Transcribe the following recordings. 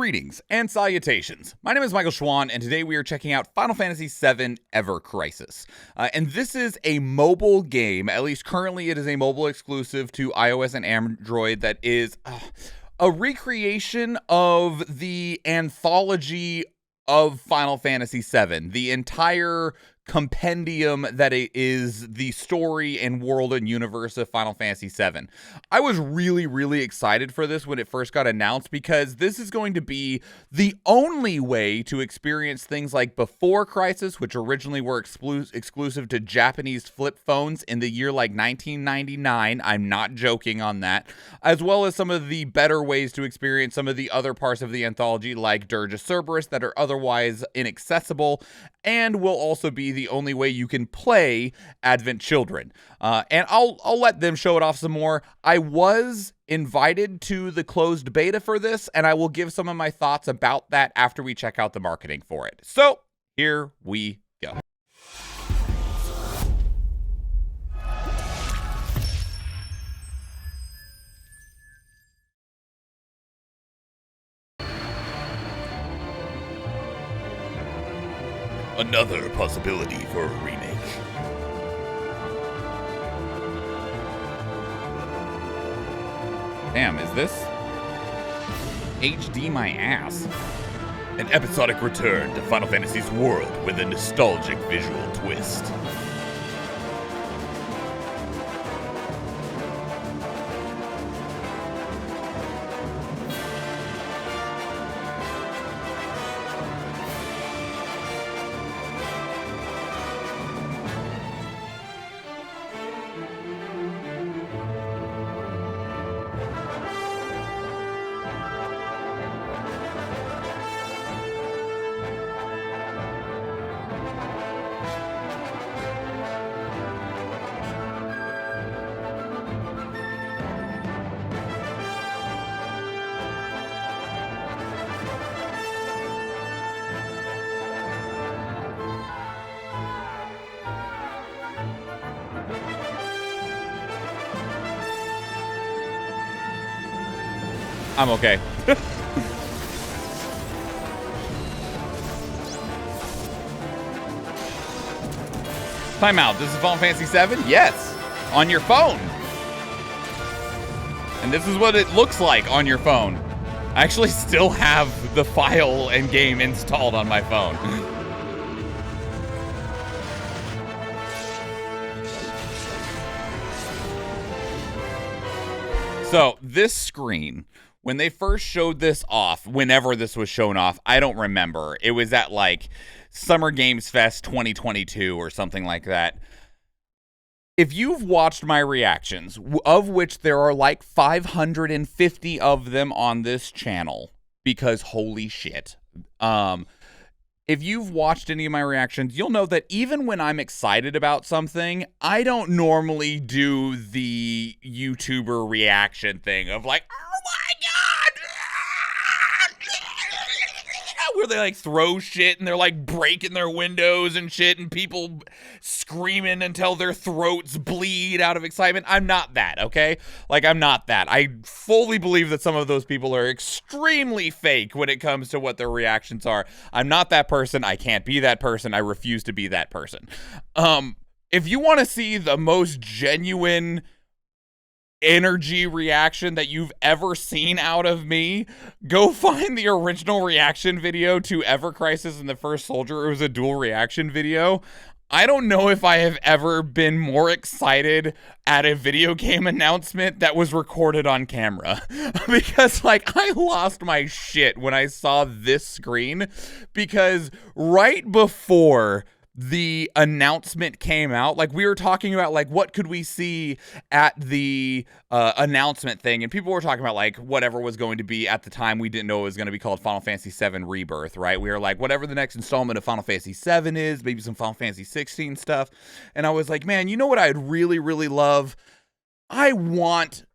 Greetings and salutations. My name is Michael Schwahn, and today we are checking out Final Fantasy VII Ever Crisis. And this is a mobile game, at least currently it is a mobile exclusive to iOS and Android that is a recreation of the anthology of Final Fantasy VII. The entire compendium that it is the story and world and universe of Final Fantasy VII. I was really excited for this when it first got announced because this is going to be the only way to experience things like Before Crisis, which originally were exclusive to Japanese flip phones in the year like 1999. I'm not joking on that. As well as some of the better ways to experience some of the other parts of the anthology like Dirge of Cerberus that are otherwise inaccessible, and will also be the only way you can play Advent Children. And I'll let them show it off some more. I was invited to the closed beta for this, and I will give some of my thoughts about that after we check out the marketing for it. So, here we go. Another possibility for a remake. Damn, is this HD my ass? An episodic return to Final Fantasy's world with a nostalgic visual twist. I'm okay. Time out. This is Final Fantasy VII? Yes. On your phone. And this is what it looks like on your phone. I actually still have the file and game installed on my phone. So, this screen, when they first showed this off, whenever this was shown off, I don't remember. It was at like Summer Games Fest 2022 or something like that. If you've watched my reactions, of which there are like 550 of them on this channel, because holy shit. If you've watched any of my reactions, you'll know that even when I'm excited about something, I don't normally do the YouTuber reaction thing of like, oh my god, where they like throw shit and they're like breaking their windows and shit and people screaming until their throats bleed out of excitement. I'm not that, okay? Like, I'm not that. I fully believe that some of those people are extremely fake when it comes to what their reactions are. I'm not that person. I can't be that person. I refuse to be that person. If you want to see the most genuine energy reaction that you've ever seen out of me, go find the original reaction video to Ever Crisis and the First Soldier. It was a dual reaction video. I don't know if I have ever been more excited at a video game announcement that was recorded on camera. Because, like, I lost my shit when I saw this screen. Because right before the announcement came out, like, we were talking about, like, what could we see at the announcement thing, and people were talking about, like, whatever was going to be at the time. We didn't know it was going to be called Final Fantasy VII Rebirth, right? We were like, whatever the next installment of Final Fantasy VII is, maybe some Final Fantasy 16 stuff, and I was like, man, you know what I'd really love? I want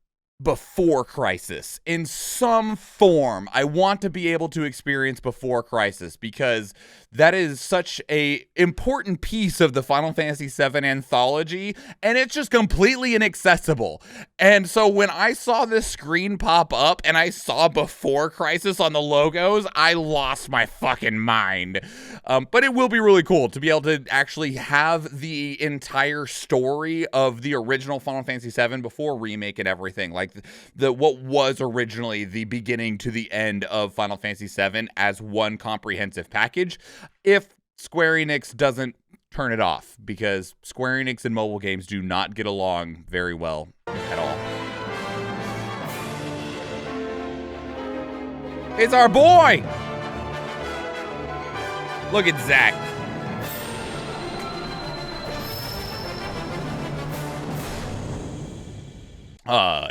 before Crisis in some form. I want to be able to experience before Crisis because that is such a important piece of the Final Fantasy VII anthology, and it's just completely inaccessible. And so when I saw this screen pop up and I saw before Crisis on the logos, I lost my fucking mind. But it will be really cool to be able to actually have the entire story of the original Final Fantasy VII before remake and everything, like the what was originally the beginning to the end of Final Fantasy VII as one comprehensive package, if Square Enix doesn't turn it off, because Square Enix and mobile games do not get along very well at all. It's our boy! Look at Zach.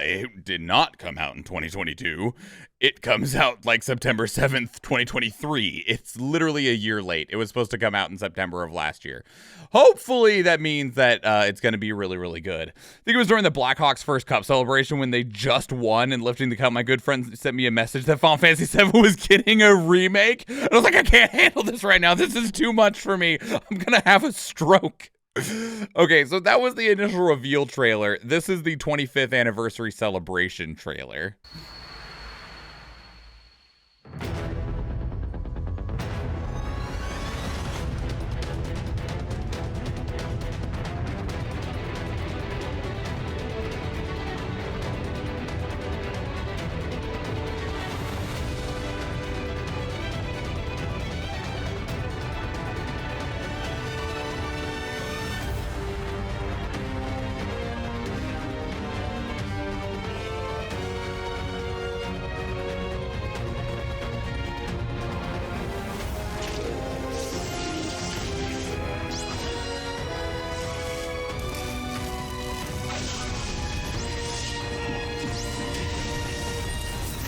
It did not come out in 2022. It comes out like September 7th, 2023. It's literally a year late. It was supposed to come out in September of last year. Hopefully that means that it's going to be really, really good. I think it was during the Blackhawks first cup celebration when they just won and lifting the cup. My good friend sent me a message that Final Fantasy VII was getting a remake. And I was like, I can't handle this right now. This is too much for me. I'm going to have a stroke. Okay, so that was the initial reveal trailer. This is the 25th anniversary celebration trailer.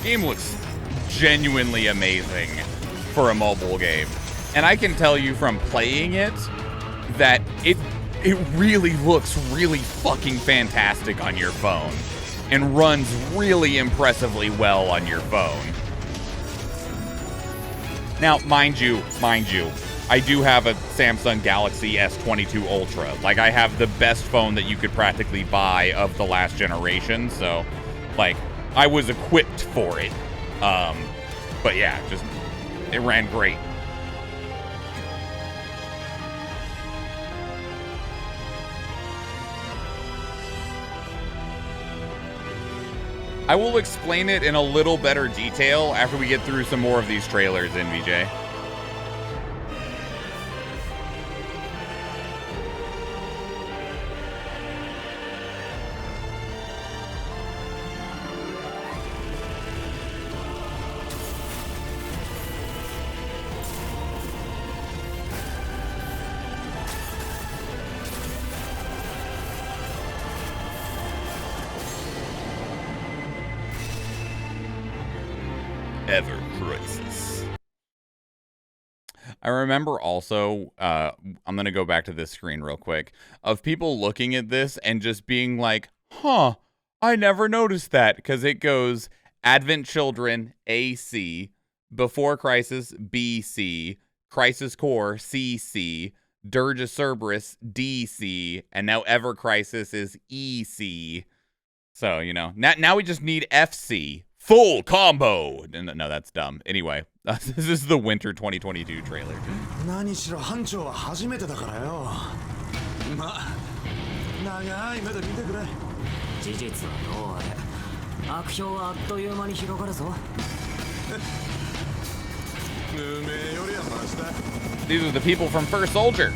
Game looks genuinely amazing for a mobile game, and I can tell you from playing it that it really looks really fucking fantastic on your phone and runs really impressively well on your phone. Now, mind you, I do have a Samsung Galaxy S22 Ultra. Like, I have the best phone that you could practically buy of the last generation, so like I was equipped for it. But yeah, just, it ran great. I will explain it in a little better detail after we get through some more of these trailers, NVJ. Ever Crisis. I remember also, I'm going to go back to this screen real quick, of people looking at this and just being like, huh, I never noticed that, because it goes Advent Children, AC, Before Crisis, BC, Crisis Core, CC, Dirge of Cerberus, DC, and now Ever Crisis is EC. So, you know, now we just need FC. Full combo! No, that's dumb. Anyway, this is the winter 2022 trailer. These are the people from First Soldier.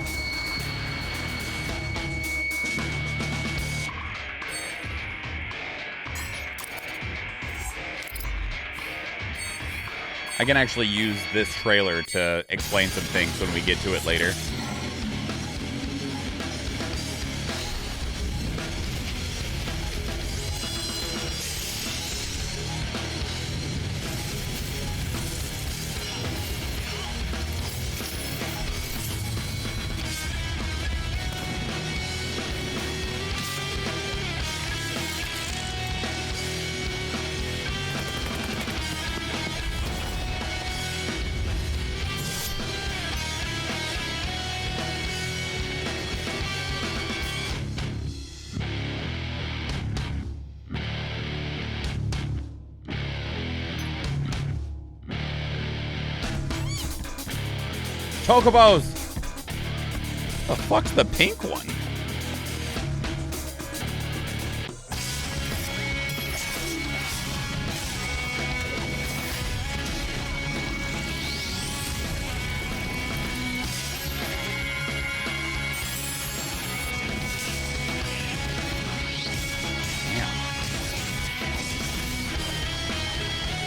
I can actually use this trailer to explain some things when we get to it later. Chocobos! The fuck's the pink one?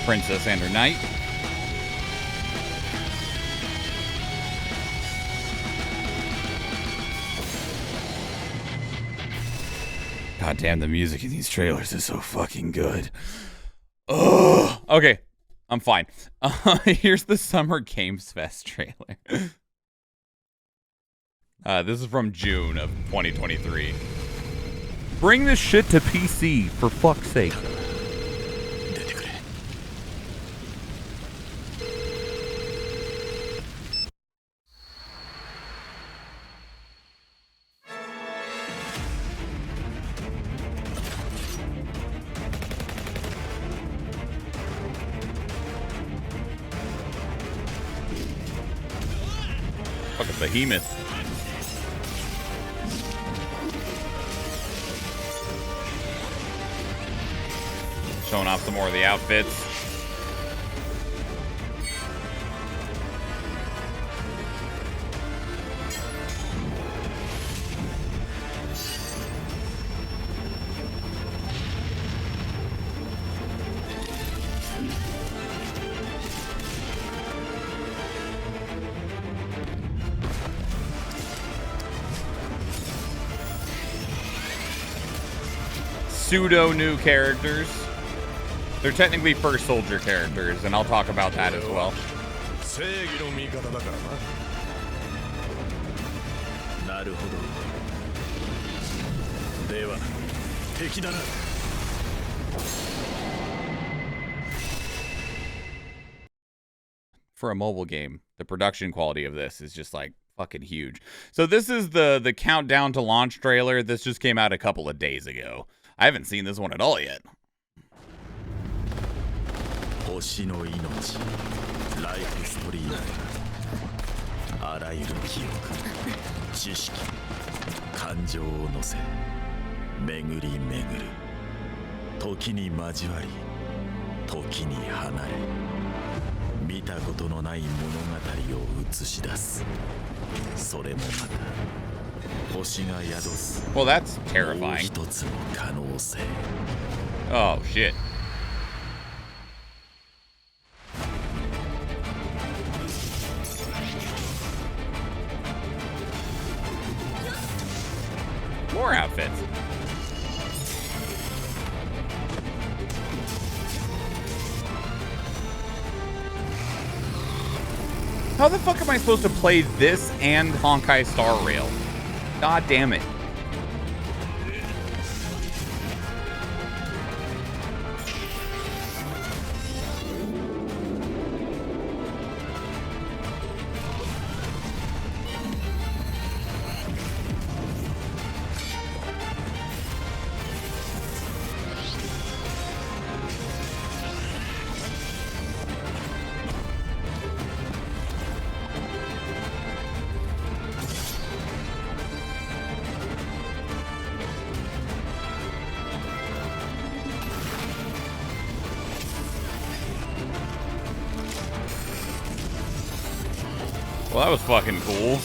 Princess and her knight. God damn, the music in these trailers is so fucking good. Ugh. Okay, I'm fine. Here's the Summer Games Fest trailer. This is from June of 2023. Bring this shit to PC, for fuck's sake. Fucking behemoth. Showing off some more of the outfits. Pseudo new characters. They're technically first soldier characters, and I'll talk about that as well. For a mobile game, the production quality of this is just like fucking huge. So this is the countdown to launch trailer. This just came out a couple of days ago. I haven't seen this one at all yet. Well, that's terrifying. Oh, shit. More outfits. How the fuck am I supposed to play this and Honkai Star Rail? God damn it. Well, that was fucking cool.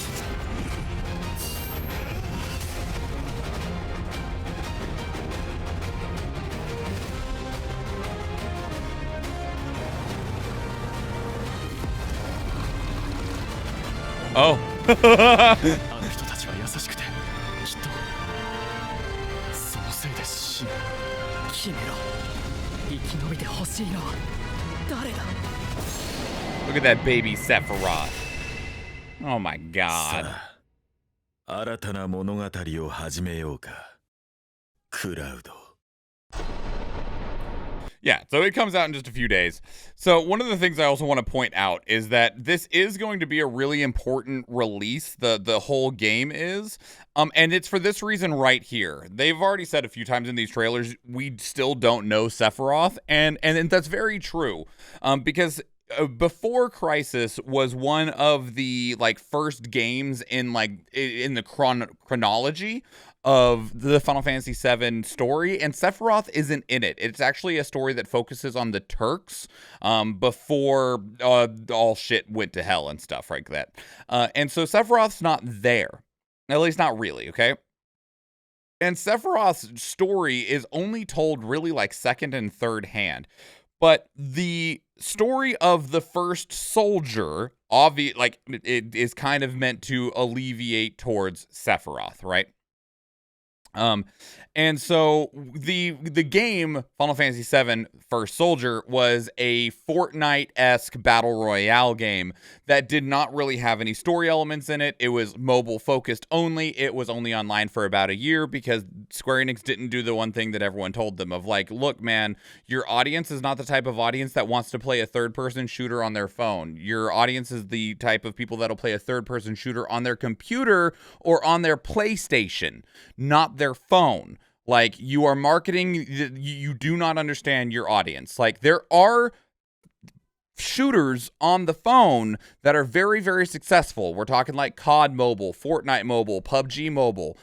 Oh. Look at that baby Sephiroth. Oh my god. Yeah, so it comes out in just a few days. So one of the things I also want to point out is that this is going to be a really important release, the whole game is. And it's for this reason right here. They've already said a few times in these trailers, we still don't know Sephiroth, and that's very true. Because Before Crisis was one of the like first games in the chronology of the Final Fantasy VII story, and Sephiroth isn't in it. It's actually a story that focuses on the Turks before all shit went to hell and stuff like that. And so Sephiroth's not there, at least not really, okay? And Sephiroth's story is only told really like second and third hand. But the story of the first soldier, it is kind of meant to alleviate towards Sephiroth, right? And so the game Final Fantasy VII First Soldier was a Fortnite-esque battle royale game that did not really have any story elements in it. It was mobile focused only. It was only online for about a year because Square Enix didn't do the one thing that everyone told them of like, look, man, your audience is not the type of audience that wants to play a third-person shooter on their phone. Your audience is the type of people that'll play a third-person shooter on their computer or on their PlayStation, not their phone. Like, you are marketing, you do not understand your audience. Like, there are shooters on the phone that are very, very successful. We're talking like COD Mobile, Fortnite Mobile, PUBG Mobile.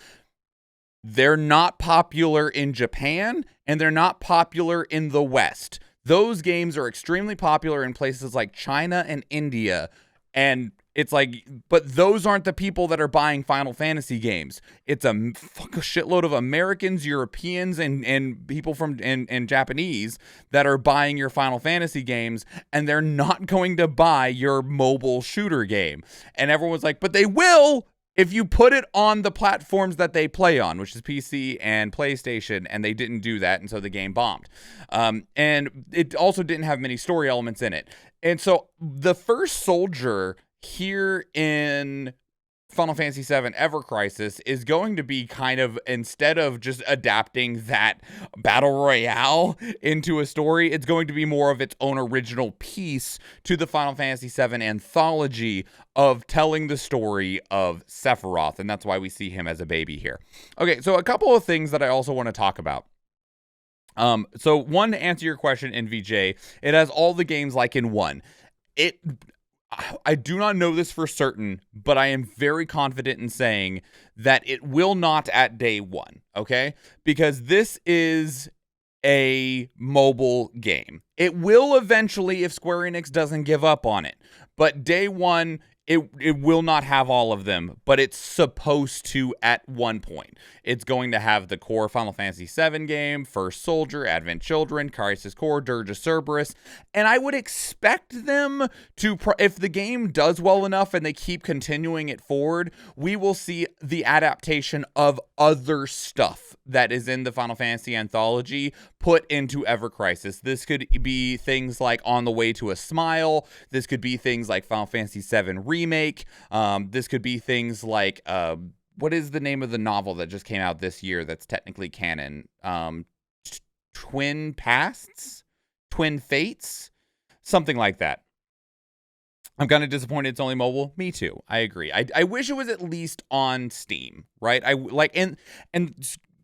They're not popular in Japan, and they're not popular in the West. Those games are extremely popular in places like China and India, and it's like, but those aren't the people that are buying Final Fantasy games. It's a shitload of Americans, Europeans, and people from and Japanese that are buying your Final Fantasy games, and they're not going to buy your mobile shooter game. And everyone's like, but they will if you put it on the platforms that they play on, which is PC and PlayStation, and they didn't do that, and so the game bombed. And it also didn't have many story elements in it. And so the first soldier here in Final Fantasy VII Ever Crisis is going to be kind of, instead of just adapting that battle royale into a story, it's going to be more of its own original piece to the Final Fantasy VII anthology of telling the story of Sephiroth, and that's why we see him as a baby here. Okay, so a couple of things that I also want to talk about. So one, to answer your question, NVJ, it has all the games like in one. I do not know this for certain, but I am very confident in saying that it will not at day one, okay? Because this is a mobile game. It will eventually if Square Enix doesn't give up on it. But day one, it will not have all of them, but it's supposed to at one point. It's going to have the core Final Fantasy VII game, First Soldier, Advent Children, Crisis Core, Dirge of Cerberus, and I would expect them to, if the game does well enough and they keep continuing it forward, we will see the adaptation of other stuff that is in the Final Fantasy anthology put into Ever Crisis. This could be things like On the Way to a Smile. This could be things like Final Fantasy VII Remake. This could be things like, what is the name of the novel that just came out this year that's technically canon? Twin Pasts? Twin Fates? Something like that. I'm kind of disappointed it's only mobile. Me too. I agree. I wish it was at least on Steam, right? And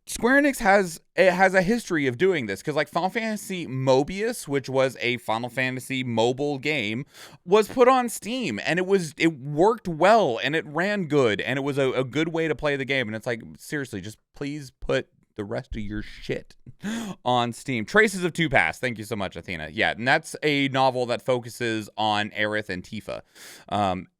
Square Enix has a history of doing this, because like Final Fantasy Mobius, which was a Final Fantasy mobile game, was put on Steam, and it worked well, and it ran good, and it was a good way to play the game. And it's like, seriously, just please put the rest of your shit on Steam. Traces of Two Pass. Thank you so much, Athena. Yeah, and that's a novel that focuses on Aerith and Tifa.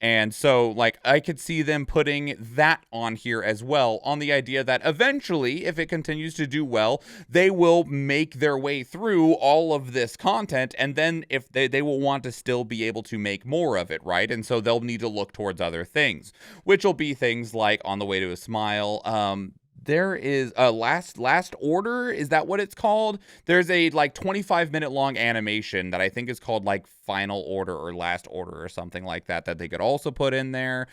And so, like, I could see them putting that on here as well, on the idea that eventually, if it continues to do well, they will make their way through all of this content, and then if they will want to still be able to make more of it, right? And so they'll need to look towards other things, which will be things like On the Way to a Smile. There is a last order. Is that what it's called? There's a like 25-minute long animation that I think is called like Final Order or Last Order or something like that they could also put in there.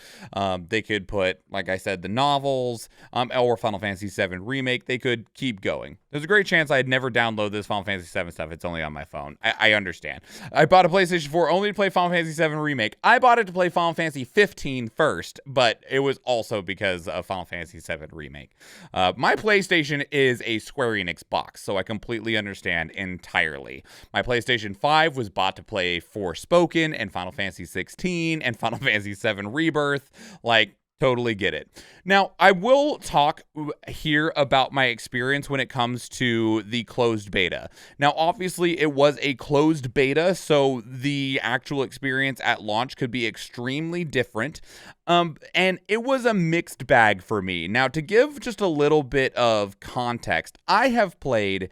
They could put, like I said, the novels, or Final Fantasy VII Remake. They could keep going. There's a great chance I'd never download this Final Fantasy VII stuff. It's only on my phone. I understand. I bought a PlayStation 4 only to play Final Fantasy VII Remake. I bought it to play Final Fantasy 15 first, but it was also because of Final Fantasy VII Remake. My PlayStation is a Square Enix box, so I completely understand entirely. My PlayStation 5 was bought to play Forspoken and Final Fantasy 16 and Final Fantasy 7 Rebirth. Like, totally get it. Now, I will talk here about my experience when it comes to the closed beta. Now, obviously, it was a closed beta, so the actual experience at launch could be extremely different. And it was a mixed bag for me. Now, to give just a little bit of context, I have played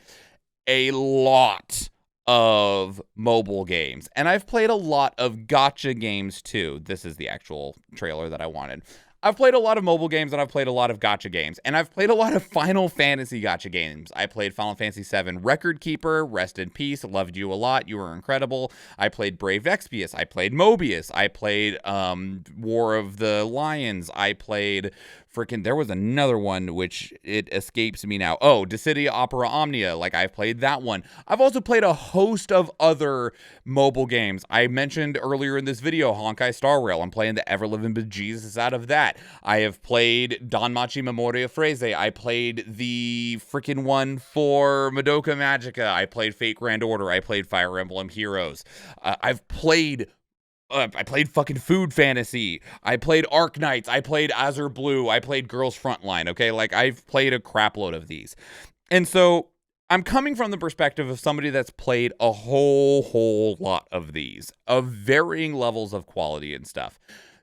a lot of mobile games, and I've played a lot of gacha games too. This is the actual trailer that I wanted. I've played a lot of mobile games, and I've played a lot of gacha games, and I've played a lot of Final Fantasy gacha games. I played Final Fantasy VII Record Keeper, rest in peace, loved you a lot, you were incredible. I played Brave Exvius, I played Mobius, I played War of the Lions, I played there was another one which it escapes me now. Oh, Dissidia Opera Omnia, like I've played that one. I've also played a host of other mobile games. I mentioned earlier in this video Honkai Star Rail. I'm playing the ever-living bejesus out of that. I have played Danmachi Memoria Phrase. I played the freaking one for Madoka Magica. I played Fate Grand Order. I played Fire Emblem Heroes. I've played I played fucking Food Fantasy. I played Arc Knights. I played Azure Blue. I played Girls Frontline. Okay, like I've played a crap load of these. And so I'm coming from the perspective of somebody that's played a whole lot of these, of varying levels of quality and stuff.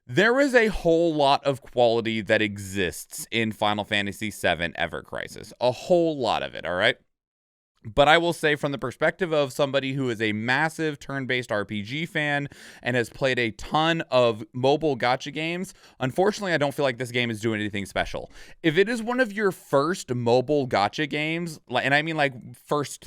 There is a whole lot of quality that exists in Final Fantasy VII Ever Crisis. A whole lot of it, all right? But I will say, from the perspective of somebody who is a massive turn-based RPG fan and has played a ton of mobile gacha games, unfortunately, I don't feel like this game is doing anything special. If it is one of your first mobile gacha games, and I mean like first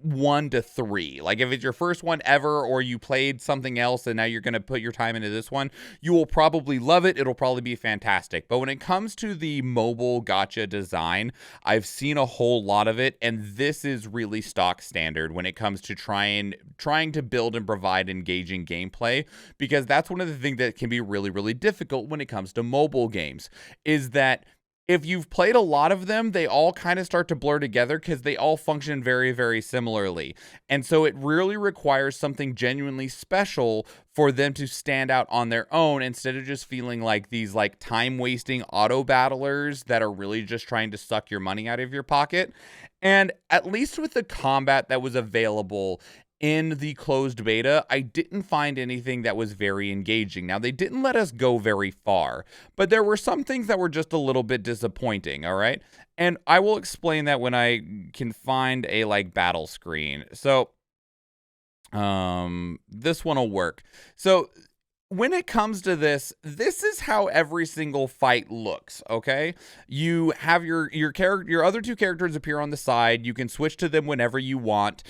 1 to 3, like if it's your first one ever, or you played something else and now you're going to put your time into this one, you will probably love it. It'll probably be fantastic. But when it comes to the mobile gacha design, I've seen a whole lot of it, and this is really stock standard when it comes to trying to build and provide engaging gameplay, because that's one of the things that can be really difficult when it comes to mobile games, is that if you've played a lot of them, they all kind of start to blur together because they all function very similarly. And so it really requires something genuinely special for them to stand out on their own, instead of just feeling like these like time-wasting auto battlers that are really just trying to suck your money out of your pocket. And at least with the combat that was available in the closed beta, I didn't find anything that was very engaging. Now, they didn't let us go very far, but there were some things that were just a little bit disappointing, all right? And I will explain that when I can find a, like, battle screen. So, this one will work. So, when it comes to this is how every single fight looks, okay? You have your other two characters appear on the side. You can switch to them whenever you want.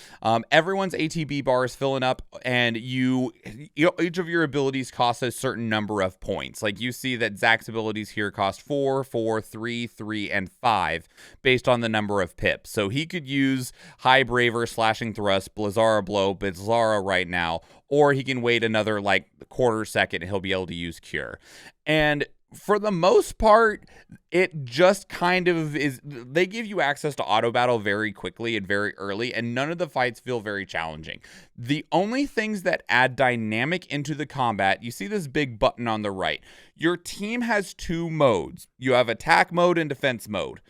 Everyone's ATB bar is filling up, and each of your abilities costs a certain number of points. Like, you see that Zack's abilities here cost 4, 4, 3, 3, and 5 based on the number of pips. So he could use High Braver, Slashing Thrust, Blizzara Blow, Blizzara right now, or he can wait another like quarter second and he'll be able to use Cure. And for the most part, it just kind of is, they give you access to auto battle very quickly and very early, and none of the fights feel very challenging. The only things that add dynamic into the combat, you see this big button on the right. Your team has 2 modes. You have attack mode and defense mode.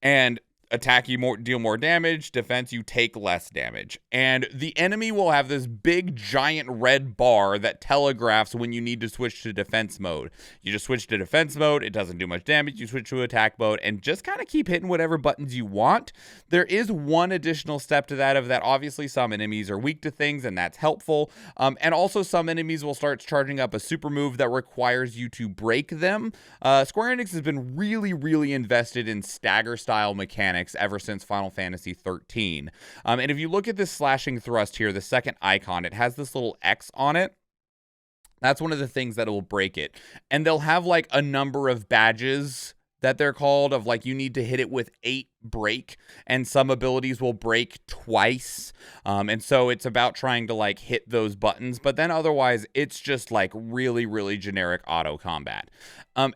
And attack, you deal more damage. Defense, you take less damage. And the enemy will have this big giant red bar that telegraphs when you need to switch to defense mode. You just switch to defense mode, it doesn't do much damage. You switch to attack mode and just kind of keep hitting whatever buttons you want. There is one additional step to that, of that obviously some enemies are weak to things, and that's helpful. And also some enemies will start charging up a super move that requires you to break them. Square Enix has been really invested in stagger style mechanics ever since Final Fantasy 13. And if you look at this slashing thrust here, the second icon, it has this little X on it. That's one of the things that will break it. And they'll have like a number of badges that they're called, of like you need to hit it with 8 break, and some abilities will break twice, and so it's about trying to like hit those buttons, but then otherwise it's just like really, really generic auto combat.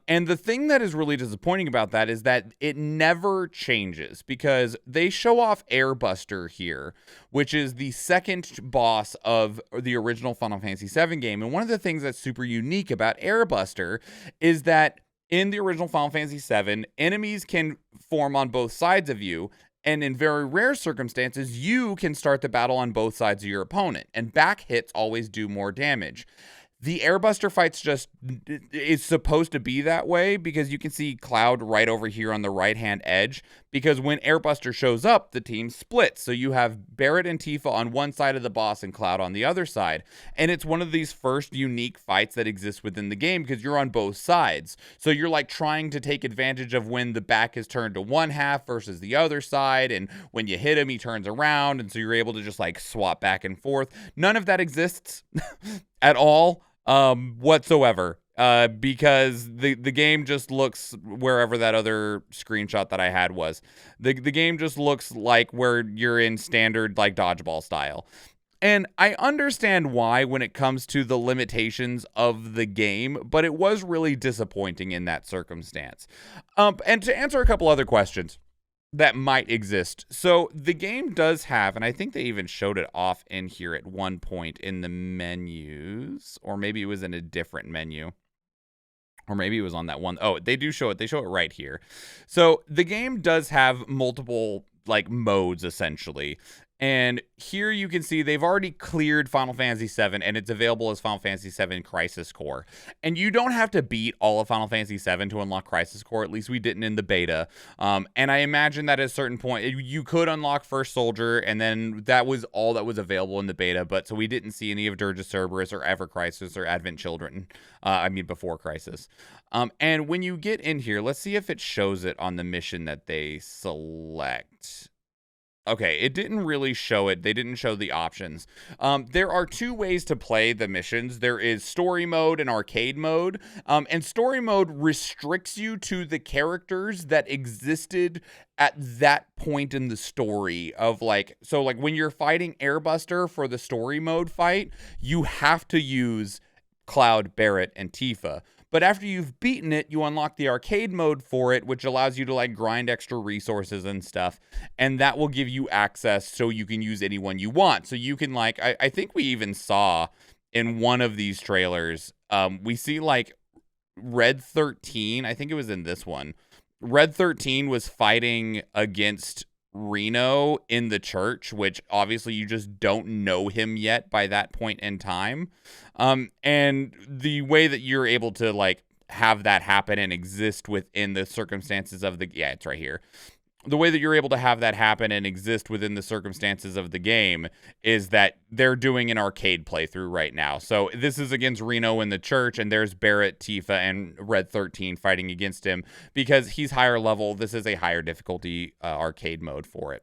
And the thing that is really disappointing about that is that it never changes, because they show off Airbuster here, which is the second boss of the original Final Fantasy VII game, and one of the things that's super unique about Airbuster is that in the original Final Fantasy VII, enemies can form on both sides of you, and in very rare circumstances, you can start the battle on both sides of your opponent, and back hits always do more damage. The Airbuster fights just is supposed to be that way, because you can see Cloud right over here on the right-hand edge, because when Airbuster shows up, the team splits. So you have Barret and Tifa on one side of the boss and Cloud on the other side. And it's one of these first unique fights that exists within the game, because you're on both sides. So you're like trying to take advantage of when the back is turned to one half versus the other side, and when you hit him, he turns around, and so you're able to just like swap back and forth. None of that exists at all. Whatsoever, because the game just looks, wherever that other screenshot that I had was, the game just looks like where you're in standard like dodgeball style. And I understand why when it comes to the limitations of the game, but it was really disappointing in that circumstance. And to answer a couple other questions that might exist. So the game does have, and I think they even showed it off in here at one point in the menus, or maybe it was in a different menu, or maybe it was on that one. Oh, they do show it. They show it right here. So the game does have multiple like modes essentially. And here you can see they've already cleared Final Fantasy VII, and it's available as Final Fantasy VII Crisis Core. And you don't have to beat all of Final Fantasy VII to unlock Crisis Core. At least we didn't in the beta. And I imagine that at a certain point, you could unlock First Soldier, and then that was all that was available in the beta. But so we didn't see any of Dirge Cerberus or Ever Crisis or Advent Children. Before Crisis. And when you get in here, let's see if it shows it on the mission that they select. Okay, it didn't really show it. They didn't show the options. There are 2 ways to play the missions. There is story mode and arcade mode. And story mode restricts you to the characters that existed at that point in the story of like, so like when you're fighting Airbuster for the story mode fight, you have to use Cloud, Barret, and Tifa. But after you've beaten it, you unlock the arcade mode for it, which allows you to like grind extra resources and stuff. And that will give you access so you can use anyone you want. So you can like, I think we even saw in one of these trailers, we see like Red 13. I think it was in this one. Red 13 was fighting against Reno in the church, which obviously you just don't know him yet by that point in time. And the way that you're able to like have that happen and exist within the circumstances of the, yeah, it's right here. The way that you're able to have that happen and exist within the circumstances of the game is that they're doing an arcade playthrough right now. So this is against Reno in the church, and there's Barret, Tifa, and Red 13 fighting against him because he's higher level. This is a higher difficulty arcade mode for it.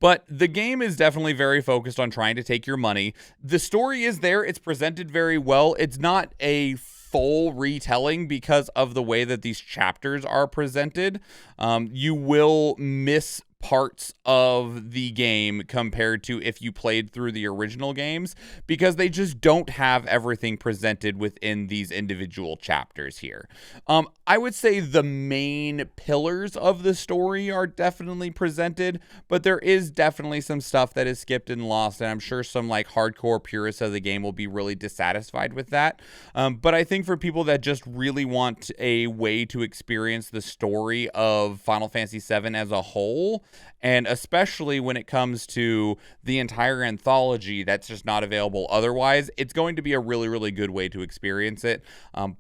But the game is definitely very focused on trying to take your money. The story is there. It's presented very well. It's not a full retelling because of the way that these chapters are presented. You will miss parts of the game compared to if you played through the original games because they just don't have everything presented within these individual chapters here. I would say the main pillars of the story are definitely presented, but there is definitely some stuff that is skipped and lost, and I'm sure some like hardcore purists of the game will be really dissatisfied with that. But I think for people that just really want a way to experience the story of Final Fantasy VII as a whole, and especially when it comes to the entire anthology that's just not available otherwise, it's going to be a really, really good way to experience it.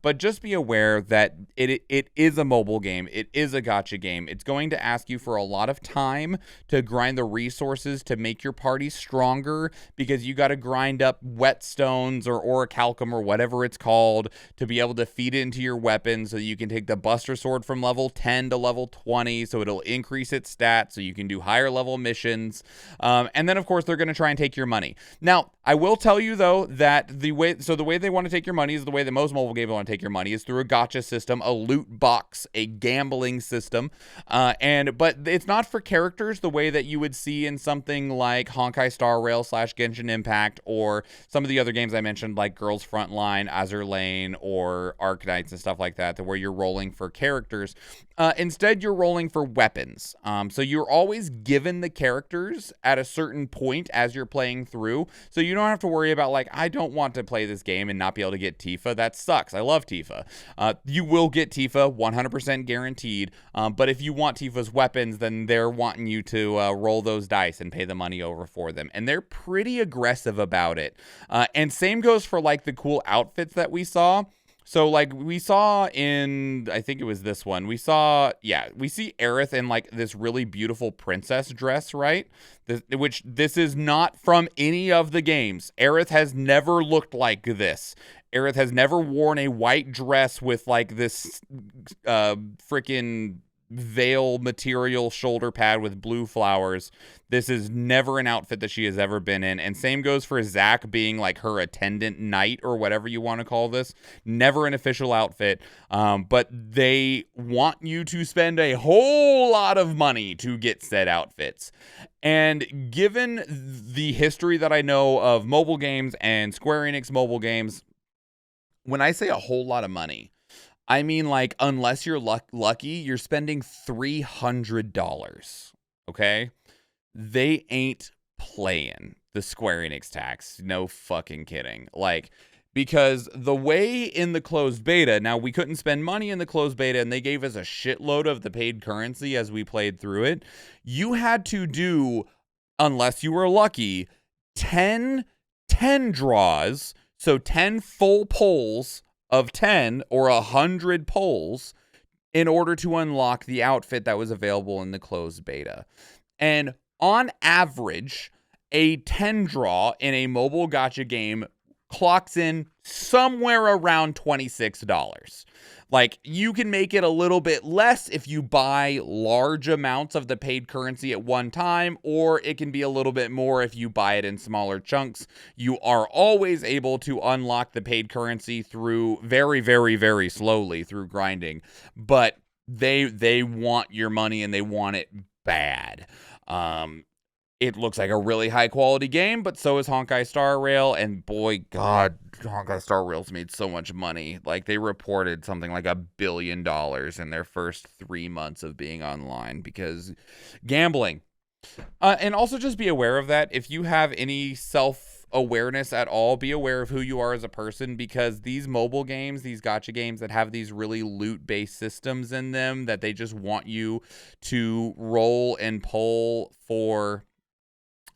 But just be aware that it is a mobile game. It is a gacha game. It's going to ask you for a lot of time to grind the resources to make your party stronger because you got to grind up whetstones or orichalcum or whatever it's called to be able to feed it into your weapon so you can take the Buster Sword from level 10 to level 20 so it'll increase its stats so so you can do higher level missions. And then, of course, they're going to try and take your money. Now, I will tell you, though, that the way they want to take your money is the way that most mobile games want to take your money, is through a gacha system, a loot box, a gambling system. But it's not for characters the way that you would see in something like Honkai Star Rail / Genshin Impact, or some of the other games I mentioned, like Girls Frontline, Azur Lane, or Arknights and stuff like that, where you're rolling for characters. Instead, you're rolling for weapons. So you're always given the characters at a certain point as you're playing through. So you don't have to worry about, like, I don't want to play this game and not be able to get Tifa. That sucks. I love Tifa. You will get Tifa, 100% guaranteed. But if you want Tifa's weapons, then they're wanting you to roll those dice and pay the money over for them. And they're pretty aggressive about it. And same goes for, like, the cool outfits that we saw. So, like, we saw in, I think it was this one, we see Aerith in, like, this really beautiful princess dress, right? This is not from any of the games. Aerith has never looked like this. Aerith has never worn a white dress with, like, this freaking veil material shoulder pad with blue flowers. This is never an outfit that she has ever been in. And same goes for Zack being, like, her attendant knight or whatever you want to call this. Never an official outfit. But they want you to spend a whole lot of money to get said outfits. And given the history that I know of mobile games and Square Enix mobile games, when I say a whole lot of money, I mean, like, unless you're lucky, you're spending $300, okay? They ain't playing the Square Enix tax. No fucking kidding. Like, because the way in the closed beta, now we couldn't spend money in the closed beta, and they gave us a shitload of the paid currency as we played through it. You had to do, unless you were lucky, 10 draws, so 10 full pulls of 10 or 100 polls in order to unlock the outfit that was available in the closed beta. And on average, a 10 draw in a mobile gacha game clocks in somewhere around $26. Like, you can make it a little bit less if you buy large amounts of the paid currency at one time, or it can be a little bit more if you buy it in smaller chunks. You are always able to unlock the paid currency through very, very, very slowly through grinding, but they want your money and they want it bad. It looks like a really high quality game, but so is Honkai Star Rail, and boy, God, Honkai Star Rail's made so much money. Like, they reported something like $1 billion in their first 3 months of being online because gambling. And also just be aware of that. If you have any self-awareness at all, be aware of who you are as a person, because these mobile games, these gacha games that have these really loot-based systems in them that they just want you to roll and pull for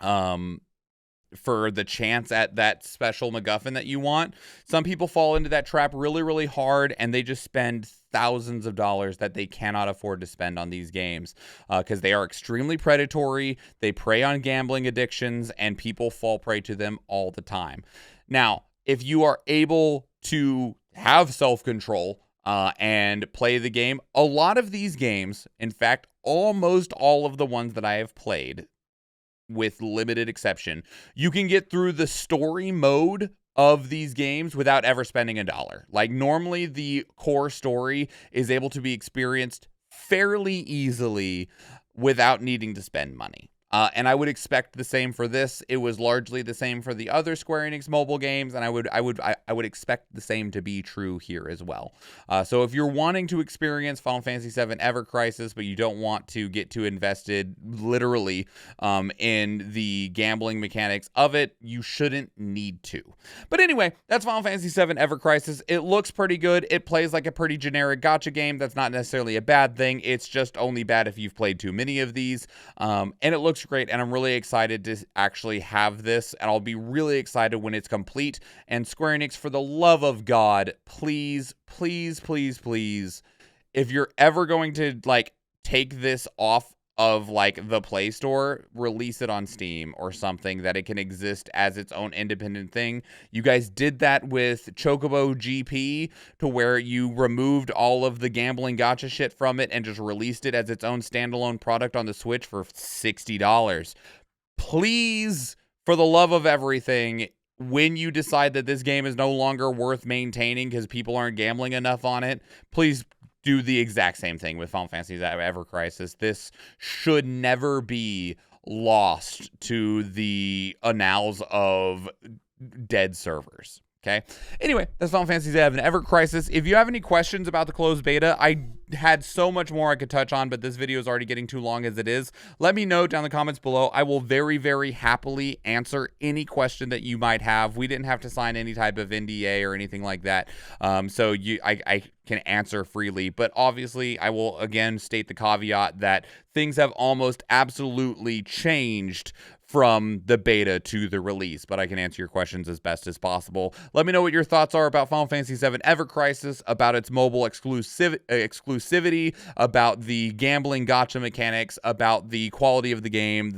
the chance at that special MacGuffin that you want. Some people fall into that trap really, really hard, and they just spend thousands of dollars that they cannot afford to spend on these games because they are extremely predatory. They prey on gambling addictions, and people fall prey to them all the time. Now, if you are able to have self-control and play the game, a lot of these games, in fact, almost all of the ones that I have played, with limited exception, you can get through the story mode of these games without ever spending $1. Like, normally the core story is able to be experienced fairly easily without needing to spend money. And I would expect the same for this. It was largely the same for the other Square Enix mobile games, and I would expect the same to be true here as well. So if you're wanting to experience Final Fantasy VII Ever Crisis, but you don't want to get too invested, literally, in the gambling mechanics of it, you shouldn't need to. But anyway, that's Final Fantasy VII Ever Crisis. It looks pretty good. It plays like a pretty generic gacha game. That's not necessarily a bad thing. It's just only bad if you've played too many of these. And it looks great, and I'm really excited to actually have this, and I'll be really excited when it's complete. And Square Enix, for the love of God, please, please, please, please, if you're ever going to, like, take this off of like the Play Store, release it on Steam or something that it can exist as its own independent thing. You guys did that with Chocobo GP to where you removed all of the gambling gotcha shit from it and just released it as its own standalone product on the Switch for $60. Please, for the love of everything, when you decide that this game is no longer worth maintaining because people aren't gambling enough on it, please do the exact same thing with Final Fantasy Ever Crisis. This should never be lost to the annals of dead servers. Okay. Anyway, that's Final Fantasy VII Ever Crisis. If you have any questions about the closed beta, I had so much more I could touch on, but this video is already getting too long as it is. Let me know down in the comments below. I will very, very happily answer any question that you might have. We didn't have to sign any type of NDA or anything like that. So I can answer freely, but obviously I will again state the caveat that things have almost absolutely changed from the beta to the release, but I can answer your questions as best as possible. Let me know what your thoughts are about Final Fantasy VII Ever Crisis, about its mobile exclusivity, about the gambling gotcha mechanics, about the quality of the game.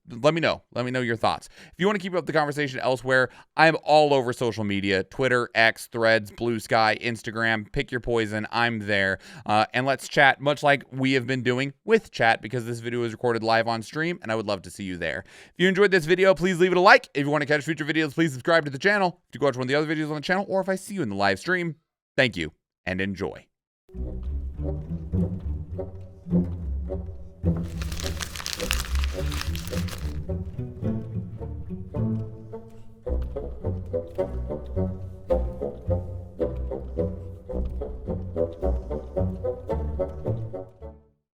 Let me know. Let me know your thoughts. If you want to keep up the conversation elsewhere, I'm all over social media: Twitter, X, Threads, Blue Sky, Instagram. Pick your poison. I'm there. And let's chat, much like we have been doing with chat, because this video is recorded live on stream, and I would love to see you there. If you enjoyed this video, please leave it a like. If you want to catch future videos, please subscribe to the channel. If you go watch one of the other videos on the channel, or if I see you in the live stream, thank you and enjoy.